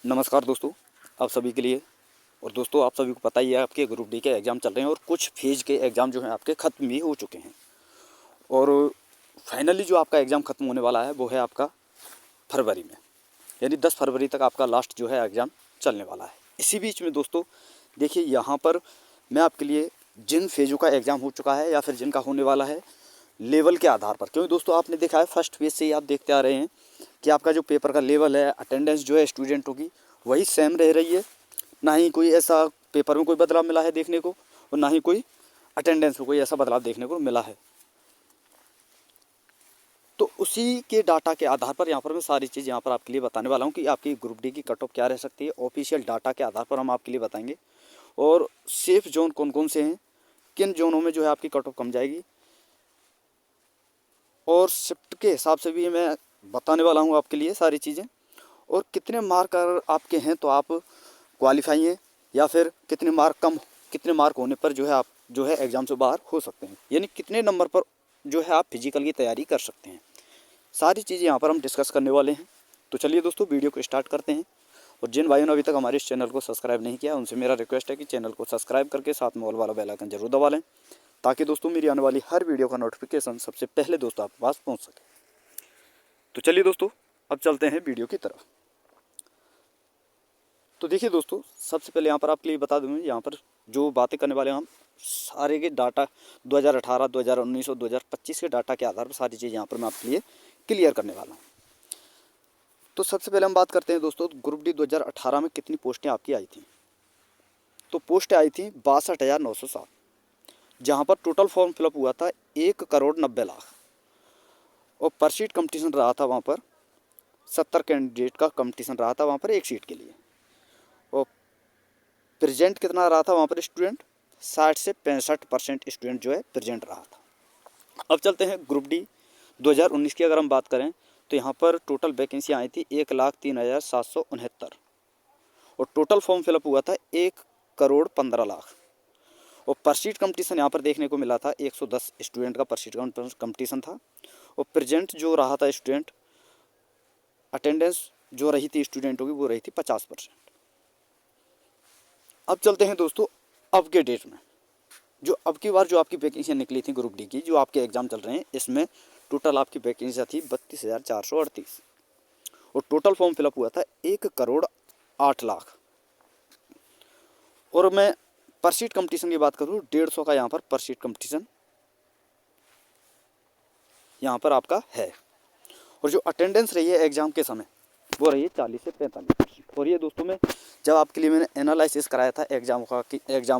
नमस्कार दोस्तों, आप सभी के लिए। और दोस्तों, आप सभी को पता ही है आपके ग्रुप डी के एग्ज़ाम चल रहे हैं और कुछ फेज के एग्ज़ाम जो हैं आपके ख़त्म भी हो चुके हैं। और फाइनली जो आपका एग्ज़ाम ख़त्म होने वाला है वो है आपका फरवरी में, यानी 10 फरवरी तक आपका लास्ट जो है एग्ज़ाम चलने वाला है। इसी बीच में दोस्तों देखिए, यहाँ पर मैं आपके लिए जिन फेज़ों का एग्ज़ाम हो चुका है या फिर जिनका होने वाला है लेवल के आधार पर, क्योंकि दोस्तों आपने देखा है फर्स्ट फेज से ही आप देखते आ रहे हैं कि आपका जो पेपर का लेवल है, अटेंडेंस जो है स्टूडेंटों की वही सेम रह रही है। ना ही कोई ऐसा पेपर में कोई बदलाव मिला है देखने को, और ना ही कोई अटेंडेंस में कोई ऐसा बदलाव देखने को मिला है। तो उसी के डाटा के आधार पर यहाँ पर मैं सारी चीज़ यहाँ पर आपके लिए बताने वाला हूँ कि आपकी ग्रुप डी की कट ऑफ क्या रह सकती है। ऑफिशियल डाटा के आधार पर हम आपके लिए बताएंगे, और सेफ जोन कौन कौन से हैं, किन जोनों में जो है आपकी कट ऑफ कम जाएगी, और शिफ्ट के हिसाब से भी मैं बताने वाला हूँ आपके लिए सारी चीज़ें। और कितने मार्क अगर आपके हैं तो आप क्वालिफाई हैं, या फिर कितने मार्क होने पर जो है आप जो है एग्ज़ाम से बाहर हो सकते हैं, यानी कितने नंबर पर जो है आप फिजिकल की तैयारी कर सकते हैं। सारी चीज़ें यहाँ पर हम डिस्कस करने वाले हैं। तो चलिए दोस्तों, वीडियो को स्टार्ट करते हैं। और जिन भाइयों ने अभी तक हमारे इस चैनल को सब्सक्राइब नहीं किया, उनसे मेरा रिक्वेस्ट है कि चैनल को सब्सक्राइब करके साथ में ऑल वाला बेल आइकन जरूर दबा लें, ताकि दोस्तों मेरी आने वाली हर वीडियो का नोटिफिकेशन सबसे पहले दोस्तों आपके पास पहुँच सके। तो चलिए दोस्तों, अब चलते हैं वीडियो की तरफ। तो देखिए दोस्तों, सबसे पहले यहाँ पर आपके लिए बता दूँ, यहाँ पर जो बातें करने वाले हैं हम सारे के डाटा 2018, 2019 और 2025 के डाटा के आधार पर सारी चीज़ यहाँ पर मैं आपके लिए क्लियर करने वाला हूँ। तो सबसे पहले हम बात करते हैं दोस्तों, ग्रुप डी 2018 में कितनी पोस्टें आपकी आई थी। तो पोस्टें आई थी 62,907, जहाँ पर टोटल फॉर्म फिलअप हुआ था 1,90,00,000, और पर सीट कंपटीशन रहा था वहाँ पर 70 कैंडिडेट का कंपटीशन रहा था वहाँ पर एक सीट के लिए। और प्रेजेंट कितना रहा था वहाँ पर स्टूडेंट, 60 से 65% स्टूडेंट जो है प्रेजेंट रहा था। अब चलते हैं ग्रुप डी 2019 की अगर हम बात करें तो यहाँ पर टोटल वैकेंसी आई थी 1,03,769, और टोटल फॉर्म फिलअप हुआ था 1,15,00,000, और पर सीट कंपटीशन यहाँ पर देखने को मिला था 110 स्टूडेंट का पर सीट कंपटीशन था। और प्रेजेंट जो रहा था स्टूडेंट, अटेंडेंस जो रही थी स्टूडेंटों की वो रही थी 50%। अब चलते हैं दोस्तों अब के डेट में, जो अब की बार जो आपकी वैकेंसी निकली थी ग्रुप डी की, जो आपके एग्ज़ाम चल रहे हैं, इसमें टोटल आपकी वैकेंसी थी 32,438, और टोटल फॉर्म फिलअप हुआ था 1,08,00,000। और मैं पर सीट कंपटीशन की बात करूँ, 150 का यहाँ पर पर सीट कंपटीशन यहाँ पर आपका है। और जो अटेंडेंस रही है एग्ज़ाम के समय वो रही है 40 से 45%। और ये दोस्तों में जब आपके लिए मैंने एनालिसिस कराया था एग्ज़ामों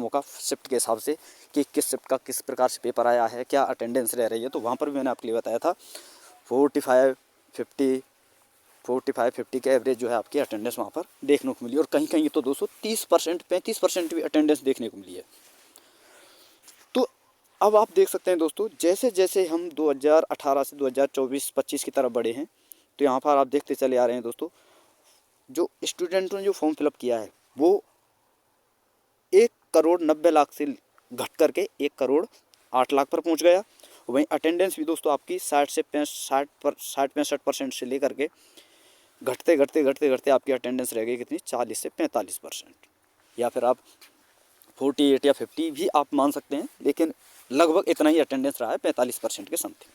का शिफ्ट के हिसाब से कि किस शिफ्ट का किस प्रकार से पेपर आया है, क्या अटेंडेंस रह रही है, तो वहाँ पर भी मैंने आपके लिए बताया था 45-50 के एवरेज जो है आपकी अटेंडेंस वहाँ पर देखने को मिली। और कहीं कहीं तो 230%, 35% भी अटेंडेंस देखने को मिली है। तो अब आप देख सकते हैं दोस्तों, जैसे जैसे हम 2018 से 2024-25 की तरफ बढ़े हैं, तो यहाँ पर आप देखते चले आ रहे हैं दोस्तों, जो स्टूडेंटों ने जो फॉर्म फिलअप किया है वो 1,90,00,000 से घट करके 1,08,00,000 पर पहुँच गया। वहीं अटेंडेंस भी दोस्तों आपकी 60-65% से लेकर के घटते घटते घटते घटते आपकी अटेंडेंस रह गई कितनी, 40 से 45%, या फिर आप 48 या 50 भी आप मान सकते हैं, लेकिन लगभग इतना ही अटेंडेंस रहा है, 45% के समथिंग।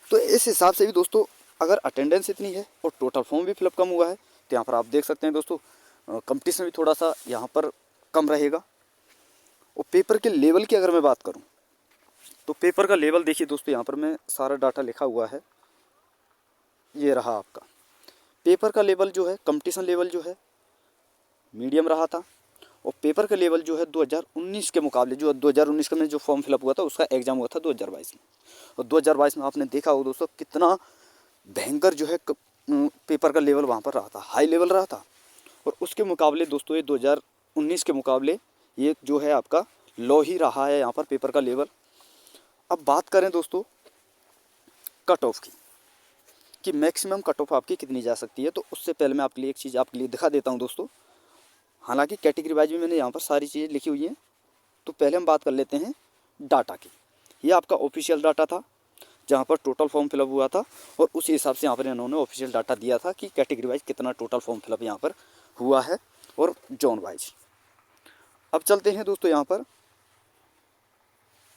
तो इस हिसाब से भी दोस्तों अगर अटेंडेंस इतनी है और टोटल फॉर्म भी फिलअप कम हुआ है, तो यहाँ पर आप देख सकते हैं दोस्तों कंपटीशन भी थोड़ा सा यहाँ पर कम रहेगा। और पेपर के लेवल की अगर मैं बात करूँ तो पेपर का लेवल देखिए दोस्तों, यहाँ पर मैं सारा डाटा लिखा हुआ है, ये रहा आपका पेपर का लेवल जो है, कंपटीशन लेवल जो है मीडियम रहा था। और पेपर का लेवल जो है 2019 के मुकाबले, जो 2019 में जो फॉर्म फिलअप हुआ था उसका एग्ज़ाम हुआ था 2022 में, और 2022 में आपने देखा हो दोस्तों कितना भयंकर जो है पेपर का लेवल वहाँ पर रहा था, हाई लेवल रहा था। और उसके मुकाबले दोस्तों ये 2019 के मुकाबले ये जो है आपका लो ही रहा है यहाँ पर पेपर का लेवल। अब बात करें दोस्तों कट ऑफ की, कि मैक्सिमम कट ऑफ आपकी कितनी जा सकती है, तो उससे पहले मैं आपके लिए एक चीज़ आपके लिए दिखा देता हूँ दोस्तों। हालांकि कैटेगरी वाइज भी मैंने यहाँ पर सारी चीज़ें लिखी हुई हैं, तो पहले हम बात कर लेते हैं डाटा की। ये आपका ऑफिशियल डाटा था जहाँ पर टोटल फॉर्म फिलअप हुआ था, और उसी हिसाब से यहाँ पर इन्होंने ऑफिशियल डाटा दिया था कि कैटेगरी वाइज कितना टोटल फॉर्म फिलअप यहाँ पर हुआ है और जोन वाइज। अब चलते हैं दोस्तों, यहाँ पर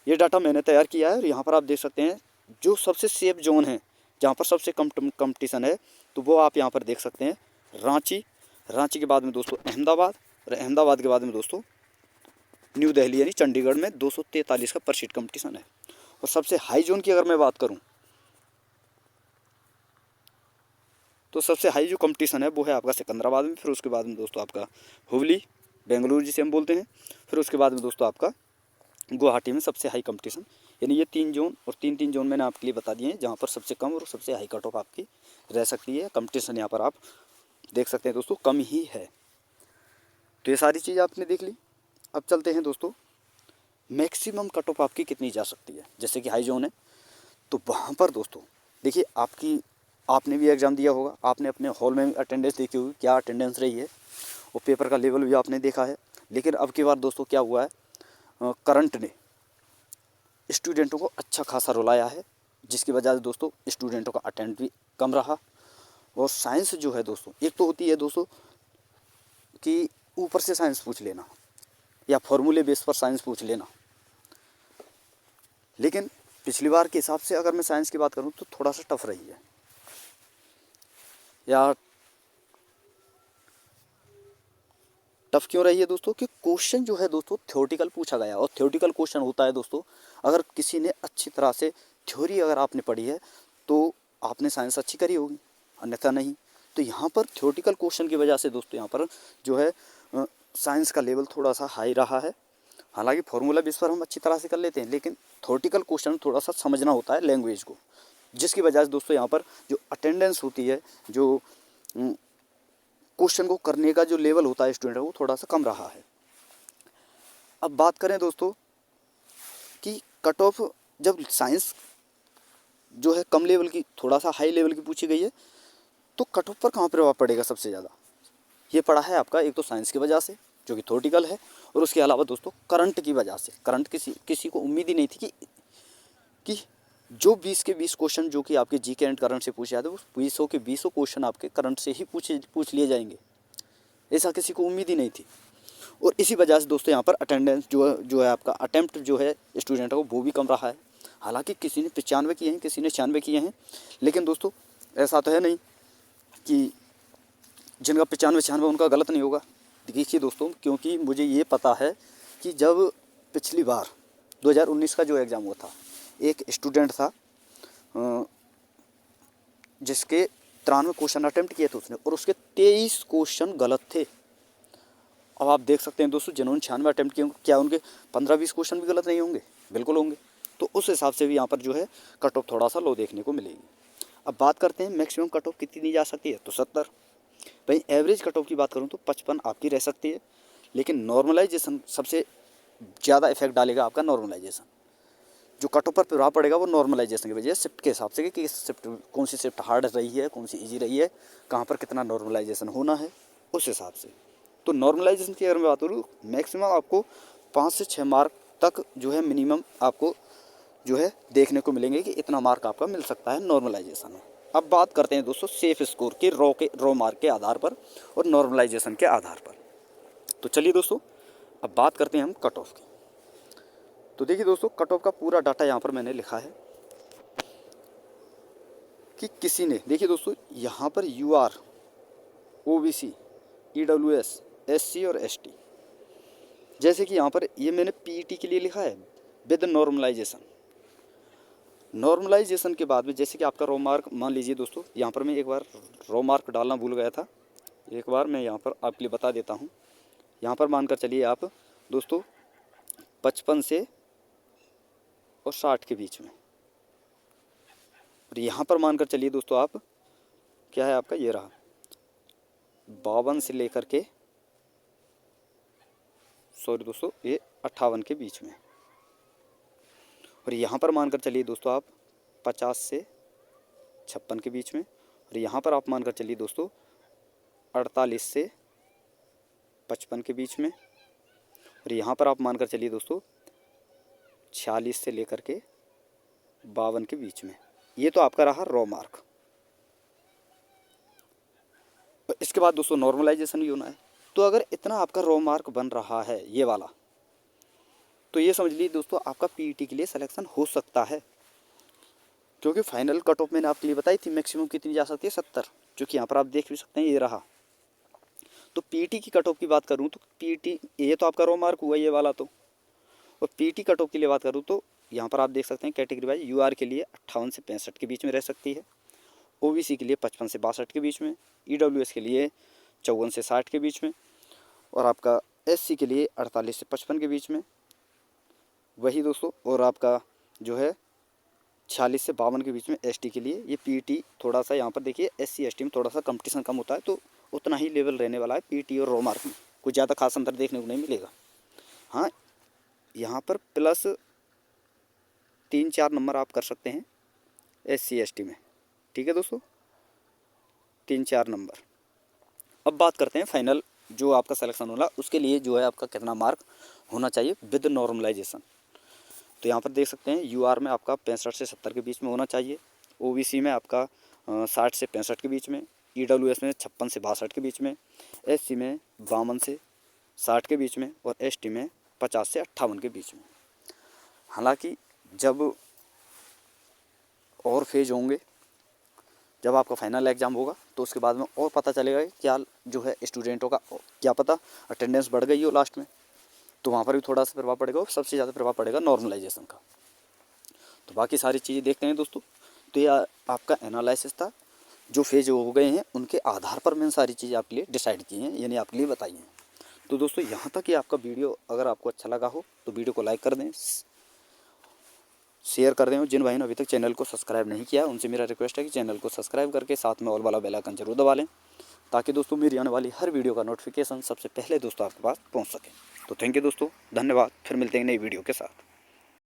ये डाटा मैंने तैयार किया है और यहाँ पर आप देख सकते हैं जो सबसे सेफ जोन है, जहाँ पर सबसे कम कंपटीशन है, तो वो आप यहाँ पर देख सकते हैं रांची। रांची के बाद में दोस्तों अहमदाबाद, और अहमदाबाद के बाद में दोस्तों न्यू दिल्ली यानी चंडीगढ़ में 243 का पर सीट कंपटीशन है। और सबसे हाई जोन की अगर मैं बात करूं तो सबसे हाई जो कंपटीशन है वो है आपका सिकंदराबाद में, फिर उसके बाद में दोस्तों आपका हुबली, बेंगलुरु जिसे हम बोलते हैं, फिर उसके बाद में दोस्तों आपका गुवाहाटी में सबसे हाई कंपटीशन। यानी ये 3 जोन, और 3 जोन मैंने आपके लिए बता दिए हैं जहाँ पर सबसे कम और सबसे हाई कट ऑफ आपकी रह सकती है। कंपटीशन यहाँ पर आप देख सकते हैं दोस्तों कम ही है। तो ये सारी चीज़ आपने देख ली। अब चलते हैं दोस्तों मैक्सिमम कट ऑफ आपकी कितनी जा सकती है। जैसे कि हाई जोन है तो वहाँ पर दोस्तों देखिए, आपने भी एग्ज़ाम दिया होगा, आपने अपने हॉल में अटेंडेंस देखी होगी, क्या अटेंडेंस रही है, और पेपर का लेवल भी आपने देखा है। लेकिन अब की बार दोस्तों क्या हुआ है, करंट ने स्टूडेंटों को अच्छा खासा रुलाया है, जिसकी वजह से दोस्तों स्टूडेंटों का अटेंड भी कम रहा। और साइंस जो है दोस्तों, एक तो होती है दोस्तों कि ऊपर से साइंस पूछ लेना या फॉर्मूले बेस पर साइंस पूछ लेना, लेकिन पिछली बार के हिसाब से अगर मैं साइंस की बात करूं तो थोड़ा सा टफ रही है। या टफ क्यों रही है दोस्तों, कि क्वेश्चन जो है दोस्तों थ्योरेटिकल पूछा गया, और थ्योरेटिकल क्वेश्चन होता है दोस्तों, अगर किसी ने अच्छी तरह से थ्योरी अगर आपने पढ़ी है तो आपने साइंस अच्छी करी होगी, अन्यथा नहीं। तो यहाँ पर थ्योरेटिकल क्वेश्चन की वजह से दोस्तों यहाँ पर जो है साइंस का लेवल थोड़ा सा हाई रहा है। हालांकि फार्मूला बेस पर हम अच्छी तरह से कर लेते हैं, लेकिन थ्योरेटिकल क्वेश्चन थोड़ा सा समझना होता है लैंग्वेज को, जिसकी वजह से दोस्तों यहाँ पर जो अटेंडेंस होती है, जो क्वेश्चन को करने का जो लेवल होता है स्टूडेंट का, वो थोड़ा सा कम रहा है। अब बात करें दोस्तों कि कट ऑफ, जब साइंस जो है कम लेवल की, थोड़ा सा हाई लेवल की पूछी गई है, तो कट ऑफ पर कहाँ प्रभाव पड़ेगा सबसे ज़्यादा, ये पड़ा है आपका एक तो साइंस की वजह से जो कि थ्योरेटिकल है, और उसके अलावा दोस्तों करंट की वजह से। करंट किसी को उम्मीद ही नहीं थी कि जो 20 के 20 क्वेश्चन जो कि आपके जी के एंड करंट से पूछे जाते हैं, वो 20 के 20 क्वेश्चन आपके करंट से ही पूछ लिए जाएंगे, ऐसा किसी को उम्मीद ही नहीं थी। और इसी वजह से दोस्तों यहाँ पर अटेंडेंस जो है आपका अटेम्प्ट जो है स्टूडेंट को वो भी कम रहा है। हालांकि किसी ने 95 किए हैं, किसी ने 96 किए हैं, लेकिन दोस्तों ऐसा तो है नहीं कि जिनका 95-96 उनका गलत नहीं होगा। देखिए दोस्तों, क्योंकि मुझे ये पता है कि जब पिछली बार 2019 का जो एग्ज़ाम हुआ था, एक स्टूडेंट था जिसके 93 क्वेश्चन अटेम्प्ट किए थे उसने, और उसके 23 क्वेश्चन गलत थे। अब आप देख सकते हैं दोस्तों, जिन्होंने 96 अटेम्प्ट किए क्या उनके 15-20 क्वेश्चन भी गलत नहीं होंगे? बिल्कुल होंगे। तो उस हिसाब से भी यहाँ पर जो है कट ऑफ थोड़ा सा लो देखने को मिलेगी। अब बात करते हैं मैक्सिमम कट ऑफ कितनी जा सकती है, तो 70। भाई एवरेज कट ऑफ की बात करूँ तो 55 आपकी रह सकती है, लेकिन नॉर्मलाइजेशन सबसे ज़्यादा इफेक्ट डालेगा आपका नॉर्मलाइजेशन। जो कट ऑफ पर प्रभाव पड़ेगा वो नॉर्मलाइजेशन की वजह से, शिफ्ट के हिसाब से कि शिफ्ट कौन सी शिफ्ट हार्ड रही है, कौन सी ईजी रही है, कहाँ पर कितना नॉर्मलाइजेशन होना है, उस हिसाब से। तो नॉर्मलाइजेशन की अगर मैं बात करूँ, मैक्सिमम आपको 5 से 6 मार्क तक जो है मिनिमम आपको जो है देखने को मिलेंगे कि इतना मार्क आपका मिल सकता है नॉर्मलाइजेशन में। अब बात करते हैं दोस्तों सेफ स्कोर के रॉ मार्क के आधार पर और नॉर्मलाइजेशन के आधार पर। तो चलिए दोस्तों अब बात करते हैं हम कट ऑफ की। तो देखिए दोस्तों, कट ऑफ का पूरा डाटा यहाँ पर मैंने लिखा है कि किसी ने, देखिए दोस्तों यहाँ पर UR, OBC, EWS, SC और ST, जैसे कि यहाँ पर ये मैंने PET के लिए लिखा है विद नॉर्मलाइजेशन। नॉर्मलाइजेशन के बाद में जैसे कि आपका रॉ मार्क, मान लीजिए दोस्तों यहाँ पर मैं एक बार रॉ मार्क डालना भूल गया था, एक बार मैं यहाँ पर आपके लिए बता देता हूँ। यहाँ पर मानकर चलिए आप दोस्तों 55 से और 60 के बीच में, और यहाँ पर मानकर चलिए दोस्तों आप क्या है आपका ये रहा 52 से लेकर के, सॉरी दोस्तों ये 58 के बीच में, और यहाँ पर मानकर चलिए दोस्तों आप 50 से 56 के बीच में, और यहाँ पर आप मानकर चलिए दोस्तों 48 से 55 के बीच में, और यहाँ पर आप मानकर चलिए दोस्तों 46 से लेकर के 52 के बीच में। ये तो आपका रहा रॉ मार्क। इसके बाद दोस्तों नॉर्मलाइजेशन भी होना है। तो अगर इतना आपका रॉ मार्क बन रहा है ये वाला, तो ये समझ लीजिए दोस्तों आपका पीईटी के लिए सिलेक्शन हो सकता है, क्योंकि फाइनल कट ऑफ मैंने आपके लिए बताई थी मैक्सिमम कितनी जा सकती है 70, जो कि यहाँ पर आप देख भी सकते हैं ये रहा। तो पीईटी की कट ऑफ की बात करूँ तो पीईटी ये तो आपका रॉ मार्क हुआ ये वाला तो, और पीईटी कट ऑफ की लिए बात करूँ तो यहाँ पर आप देख सकते हैं कैटेगरी वाइज यूआर के लिए 58 से 65 के बीच में रह सकती है, ओबीसी के लिए 55 से 62 के बीच में, ईडब्ल्यूएस के लिए 54 से 60 के बीच में, और आपका एससी के लिए 48 से 55 के बीच में वही दोस्तों, और आपका जो है 46 से 52 के बीच में एसटी के लिए। ये पीईटी थोड़ा सा यहाँ पर देखिए एससी एसटी में थोड़ा सा कंपटीशन कम होता है, तो उतना ही लेवल रहने वाला है पीईटी और रॉ मार्क में, कुछ ज़्यादा खास अंतर देखने को नहीं मिलेगा। हाँ, यहाँ पर प्लस 3-4 नंबर आप कर सकते हैं एससी एसटी में, ठीक है दोस्तों, 3-4 नंबर। अब बात करते हैं फाइनल जो आपका सिलेक्शन होगा उसके लिए जो है आपका कितना मार्क होना चाहिए विद नॉर्मलाइजेशन। तो यहाँ पर देख सकते हैं यूआर में आपका 65 से 70 के बीच में होना चाहिए, ओबीसी में आपका 60 से 65 के बीच में, ईडब्ल्यूएस में 56 से 62 के बीच में, एससी में 52 से 60 के बीच में, और एसटी में 50 से 58 के बीच में। हालांकि जब और फेज होंगे, जब आपका फाइनल एग्ज़ाम होगा तो उसके बाद में और पता चलेगा कि क्या जो है स्टूडेंटों का, क्या पता अटेंडेंस बढ़ गई हो लास्ट में, तो वहाँ पर भी थोड़ा सा प्रभाव पड़ेगा, और सबसे ज़्यादा प्रभाव पड़ेगा नॉर्मलाइजेशन का। तो बाकी सारी चीज़ें देखते हैं दोस्तों। तो यह आपका एनालिसिस था, जो फेज हो गए हैं उनके आधार पर मैंने सारी चीज़ें आपके लिए डिसाइड की हैं, यानी आपके लिए बताई हैं। तो दोस्तों यहाँ तक कि आपका वीडियो अगर आपको अच्छा लगा हो तो वीडियो को लाइक कर दें, शेयर कर दें, और जिन भाइयों ने अभी तक चैनल को सब्सक्राइब नहीं किया उनसे मेरा रिक्वेस्ट है कि चैनल को सब्सक्राइब करके साथ में ऑल वाला बेल आइकन जरूर दबा लें, ताकि दोस्तों मेरी आने वाली हर वीडियो का नोटिफिकेशन सबसे पहले दोस्तों आपके पास पहुंच सके। तो थैंक यू दोस्तों, धन्यवाद, फिर मिलते हैं नई वीडियो के साथ।